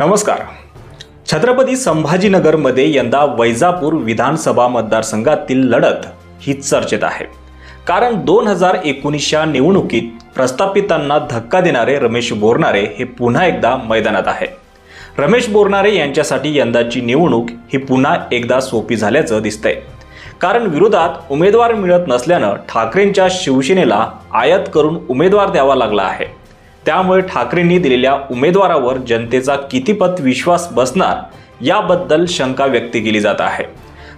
नमस्कार. छत्रपती संभाजीनगरमध्ये यंदा वैजापूर विधानसभा मतदारसंघातील लढत ही चर्चेत आहे. कारण 2019च्या निवडणुकीत प्रस्थापितांना धक्का देणारे रमेश बोरनारे हे पुन्हा एकदा मैदानात आहे. रमेश बोरनारे यांच्यासाठी यंदाची निवडणूक ही पुन्हा एकदा सोपी झाल्याचं दिसतंय. कारण विरोधात उमेदवार मिळत नसल्यानं ठाकरेंच्या शिवसेनेला आयात करून उमेदवार द्यावा लागला आहे. त्यामुळे ठाकरेंनी दिलेल्या उमेदवारावर जनतेचा कितीपत विश्वास बसणार याबद्दल शंका व्यक्त केली जात आहे.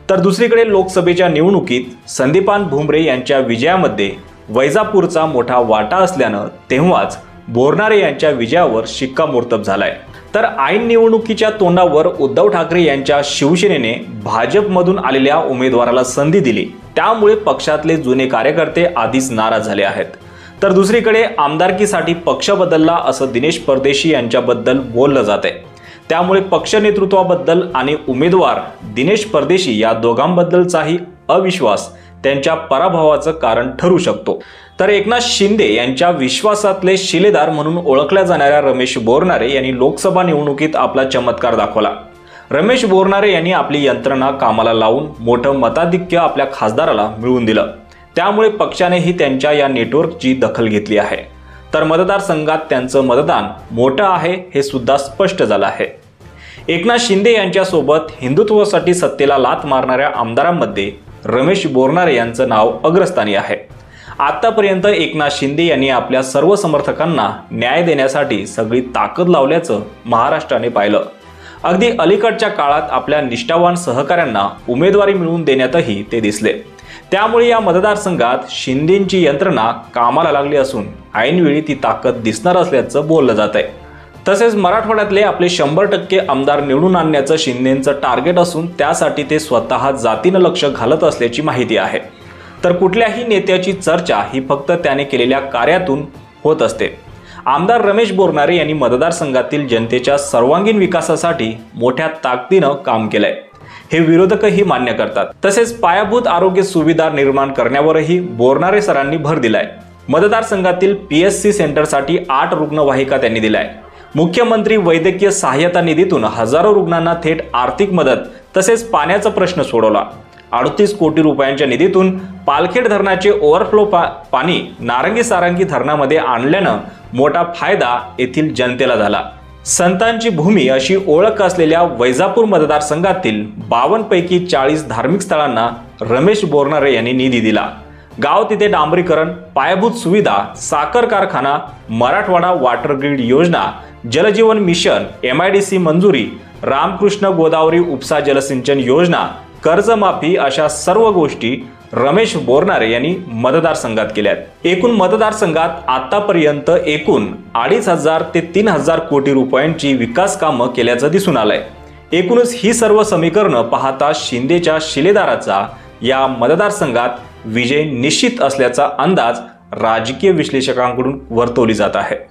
तर दुसरीकडे लोकसभेच्या निवडणुकीत संदीपान भुमरे यांच्या विजयामध्ये वैजापूरचा मोठा वाटा असल्यानं तेव्हाच बोरनारे यांच्या विजयावर शिक्कामोर्तब झालाय. तर ऐन निवडणुकीच्या तोंडावर उद्धव ठाकरे यांच्या शिवसेनेने भाजपमधून आलेल्या उमेदवाराला संधी दिली. त्यामुळे पक्षातले जुने कार्यकर्ते आधीच नाराज झाले आहेत. तर दुसरीकडे आमदारकीसाठी पक्ष बदलला असं दिनेश परदेशी यांच्याबद्दल बोललं जाते. त्यामुळे पक्ष नेतृत्वाबद्दल आणि उमेदवार दिनेश परदेशी या दोघांबद्दलचाही अविश्वास त्यांच्या पराभवाचं कारण ठरू शकतो. तर एकनाथ शिंदे यांच्या विश्वासातले शिलेदार म्हणून ओळखल्या जाणाऱ्या रमेश बोरनारे यांनी लोकसभा निवडणुकीत आपला चमत्कार दाखवला. रमेश बोरनारे यांनी आपली यंत्रणा कामाला लावून मोठं मताधिक्य आपल्या खासदाराला मिळवून दिलं. त्यामुळे पक्षानेही त्यांच्या या नेटवर्कची दखल घेतली आहे. तर मतदारसंघात त्यांचं मतदान मोठं आहे हे सुद्धा स्पष्ट झालं आहे. एकनाथ शिंदे यांच्यासोबत हिंदुत्वासाठी सत्तेला लाथ मारणाऱ्या आमदारांमध्ये रमेश बोरनारे यांचं नाव अग्रस्थानी आहे. आतापर्यंत एकनाथ शिंदे यांनी आपल्या सर्व समर्थकांना न्याय देण्यासाठी सगळी ताकद लावल्याचं महाराष्ट्राने पाहिलं. अगदी अलीकडच्या काळात आपल्या निष्ठावान सहकाऱ्यांना उमेदवारी मिळवून देण्यातही ते दिसले. त्यामुळे या मतदारसंघात शिंदेंची यंत्रणा कामाला लागली असून ऐनवेळी ती ताकद दिसणार असल्याचं बोललं जात आहे. तसेच मराठवाड्यातले आपले 100% आमदार निवडून आणण्याचं शिंदेंचं टार्गेट असून त्यासाठी ते स्वतः जातीनं लक्ष घालत असल्याची माहिती आहे. तर कुठल्याही नेत्याची चर्चा ही फक्त त्याने केलेल्या कार्यातून होत असते. आमदार रमेश बोरनारे यांनी मतदारसंघातील जनतेच्या सर्वांगीण विकासासाठी मोठ्या ताकदीनं काम केलंय हे विरोधकही मान्य करतात. तसेच पायाभूत आरोग्य सुविधा निर्माण करण्यावरही बोरनारे सरांनी भर दिलाय. मतदारसंघातील PSC सेंटरसाठी 8 रुग्णवाहिका त्यांनी दिलाय. मुख्यमंत्री वैद्यकीय सहाय्यता निधीतून हजारो रुग्णांना थेट आर्थिक मदत तसेच पाण्याचा प्रश्न सोडवला. 38 कोटी रुपयांच्या निधीतून पालखेड धरणाचे ओव्हरफ्लो पाणी नारंगी सारंगी धरणामध्ये आणल्यानं मोठा फायदा येथील जनतेला झाला. संतांची भूमी अशी ओळख असलेल्या वैजापूर मतदारसंघातील 52 पैकी 40 धार्मिक स्थळांना रमेश बोरनारे यांनी निधी दिला. गाव तिथे डांबरीकरण, पायाभूत सुविधा, साखर कारखाना, मराठवाडा वॉटर ग्रीड योजना, जलजीवन मिशन, MIDC मंजुरी, रामकृष्ण गोदावरी उपसा जलसिंचन योजना, कर्जमाफी अशा सर्व गोष्टी रमेश बोरनारे यांनी मतदारसंघात केल्यात. एकूण मतदारसंघात आतापर्यंत एकूण 2,500 ते 3,000 कोटी रुपयांची विकास कामं केल्याचं दिसून आलंय. एकूणच ही सर्व समीकरणं पाहता शिंदेच्या शिलेदाराचा या मतदारसंघात विजय निश्चित असल्याचा अंदाज राजकीय विश्लेषकांकडून वर्तवली जात आहे.